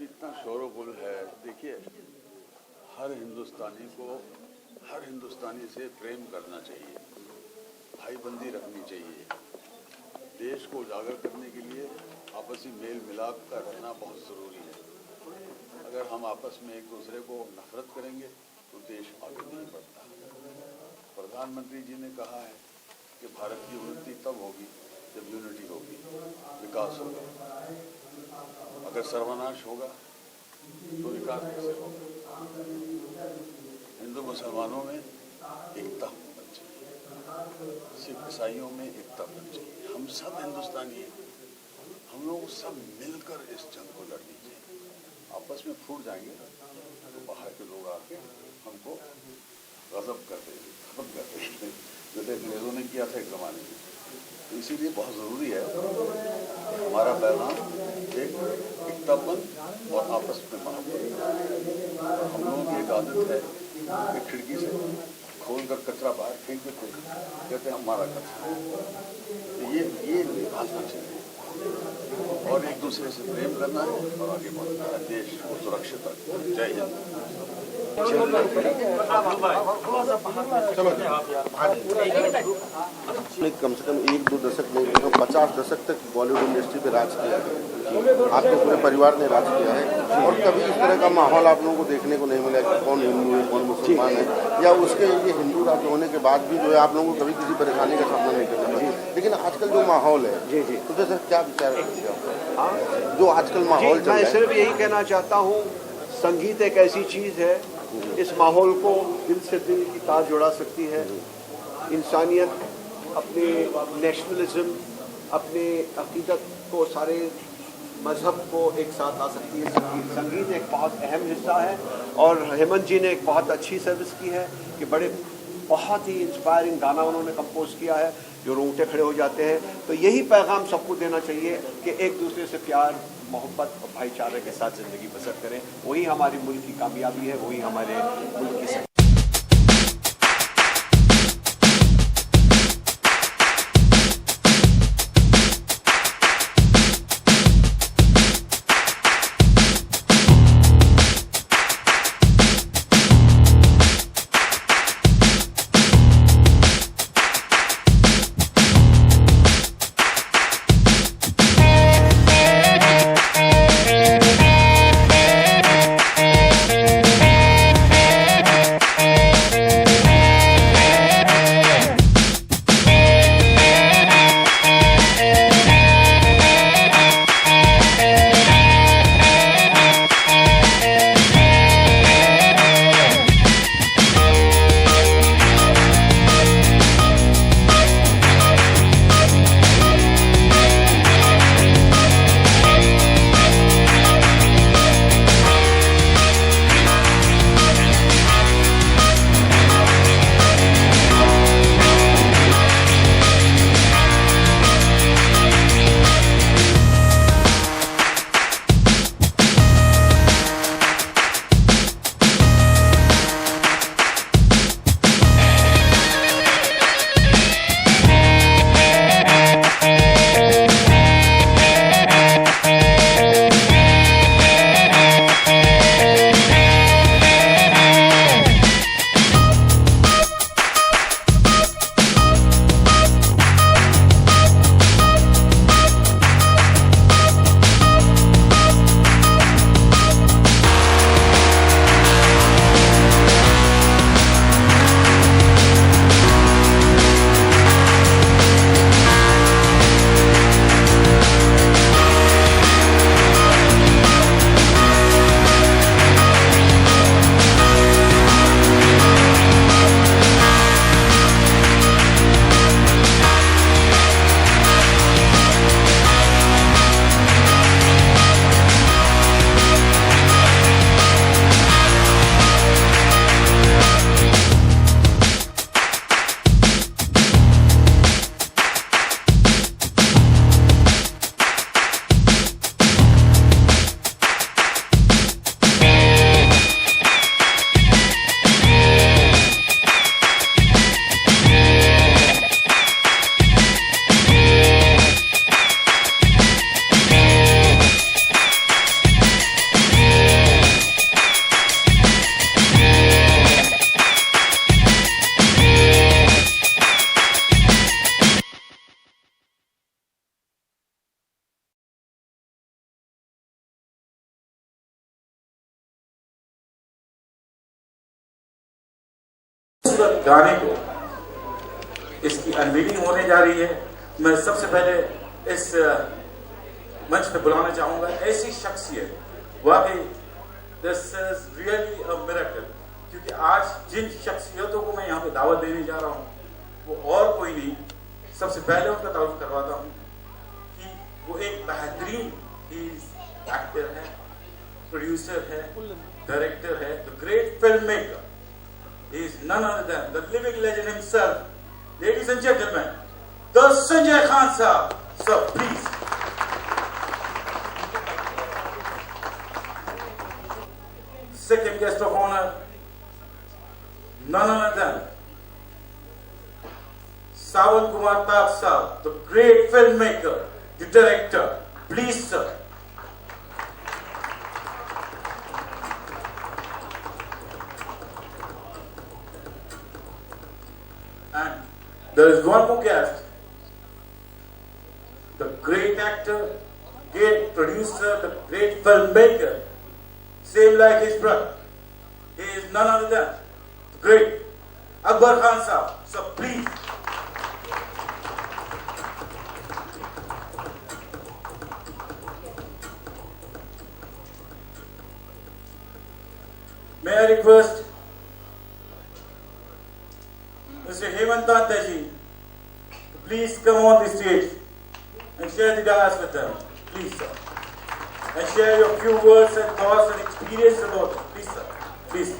इतना शोरगुल है। देखिए, हर हिंदुस्तानी से प्रेम करना चाहिए, भाईबंदी रखनी चाहिए। देश को उजागर करने के लिए आपसी मेल मिलाप का रहना बहुत ज़रूरी है। अगर हम आपस में एक दूसरे को नफरत करेंगे तो देश आगे नहीं बढ़ता। प्रधानमंत्री जी ने कहा है कि भारत की उन्नति तब होगी जब यूनिटी होगी, विकास होगा। अगर सर्वनाश होगा तो विकास कैसे होगा? हिंदू मुसलमानों में एकता होनी चाहिए, सिख ईसाइयों में एकता होनी चाहिए। हम सब हिंदुस्तानी हैं, हम लोग सब मिलकर इस जंग को लड़नी चाहिए। आपस में फूट जाएंगे तो बाहर के लोग आके हमको गजब कर देंगे, खत्म कर देंगे, जैसे अंग्रेजों ने किया था एक जमाने में। तो इसीलिए बहुत ज़रूरी है कि हमारा पैगाम एक एकतापन और आपस में मोहब्बत। हम लोगों की एक आदत है कि खिड़की से खोलकर कचरा बाहर फेंक देते हैं, कहते हैं हमारा कचरा। तो ये निभाना चाहिए और एक दूसरे से प्रेम करना है और आगे बढ़ना है, देश को सुरक्षित रखना है। जय हिंद। कम से कम 1-2 दशक नहीं, 50 दशक तक बॉलीवुड इंडस्ट्री पे राज किया है। आपके पूरे परिवार ने राज किया है और कभी इस तरह का माहौल आप लोगों को देखने को नहीं मिला कि कौन हिंदू है कौन मुसलमान है, या उसके ये हिंदू राज्य होने के बाद भी जो है आप लोगों को कभी किसी परेशानी का सामना नहीं करना पड़ा। लेकिन आजकल जो माहौल है तो सर क्या विचार है जो आजकल माहौल चल रहा है? मैं सिर्फ यही कहना चाहता हूँ, संगीत एक ऐसी चीज़ है इस माहौल को दिल से दिल की तार जुड़ा सकती है। इंसानियत अपने नेशनलिज्म, अपने अकीदत को, सारे मज़हब को एक साथ ला सकती है। संगीत एक बहुत अहम हिस्सा है और हेमंत जी ने एक बहुत अच्छी सर्विस की है कि बहुत ही इंस्पायरिंग गाना उन्होंने कंपोज किया है जो रोंगटे खड़े हो जाते हैं। तो यही पैगाम सबको देना चाहिए कि एक दूसरे से प्यार, मोहब्बत और भाईचारे के साथ ज़िंदगी बसर करें। वही हमारी मुल्क की कामयाबी है, वही हमारे मुल्क की खूबसूरत गाने को इसकी अनवीलिंग होने जा रही है। मैं सबसे पहले इस मंच पे बुलाना चाहूंगा ऐसी शख्सियत, वाकई this is really a miracle, क्योंकि आज जिन शख्सियतों को मैं यहाँ पे दावत देने जा रहा हूँ वो और कोई नहीं, सबसे पहले उनका तारुफ करवाता हूँ कि वो एक बेहतरीन एक्टर है, प्रोड्यूसर है, डायरेक्टर है, the great film maker, he is none other than the living legend himself, ladies and gentlemen, the Sanjay Khan sir, sir please. Second guest of honor, none other than Sawan Kumar Tak sir, the great filmmaker, the director, please sir. And there is one more guest, the great actor, great producer, the great filmmaker, same like his brother. He is none other than the great Akbar Khan sahab. So please. May I request Mr. Hemant Tantaji to please come on the stage and share the dais with them. Please, sir. And share your few words and thoughts and experience about it. Please, sir. Please.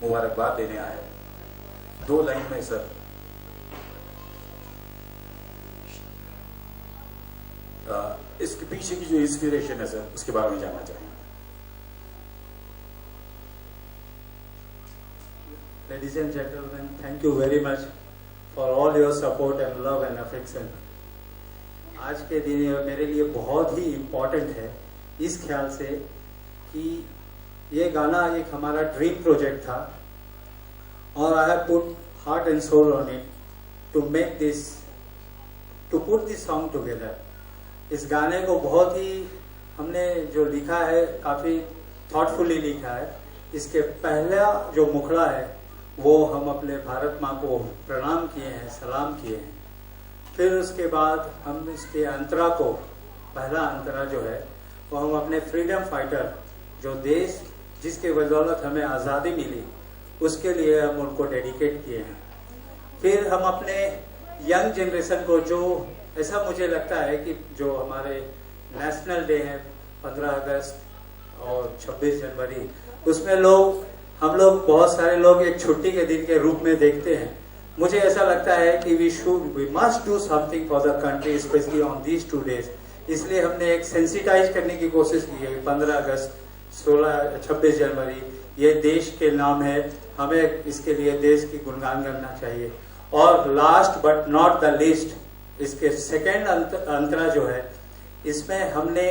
मुबारकबाद देने आए, 2 line में sir. इसके पीछे की जो inspiration है sir, उसके बारे में जानना चाहेंगे। Ladies and gentlemen, thank you very much for all your support and love and affection. आज के दिन मेरे लिए बहुत ही इम्पोर्टेंट है इस ख्याल से कि ये गाना एक हमारा ड्रीम प्रोजेक्ट था और I have put heart and soul on it to make this, to put this song together. इस गाने को बहुत ही हमने जो लिखा है काफी थॉटफुली लिखा है। इसके पहला जो मुखड़ा है वो हम अपने भारत माँ को प्रणाम किए हैं, सलाम किए हैं। फिर उसके बाद हम इसके अंतरा को, पहला अंतरा जो है वो हम अपने फ्रीडम फाइटर, जो देश जिसके बदौलत हमें आज़ादी मिली, उसके लिए हम उनको डेडिकेट किए हैं। फिर हम अपने यंग जनरेशन को, जो ऐसा मुझे लगता है कि जो हमारे नेशनल डे है 15 अगस्त और 26 जनवरी, उसमें हम लोग बहुत सारे लोग एक छुट्टी के दिन के रूप में देखते हैं। मुझे ऐसा लगता है कि we must do something for the country, specially on these 2 days. इसलिए हमने एक सेंसिटाइज करने की कोशिश की है। 15 अगस्त, 26 जनवरी ये देश के नाम है, हमें इसके लिए देश की गुणगान करना चाहिए। और last but not the least, इसके सेकेंड अंतरा जो है, इसमें हमने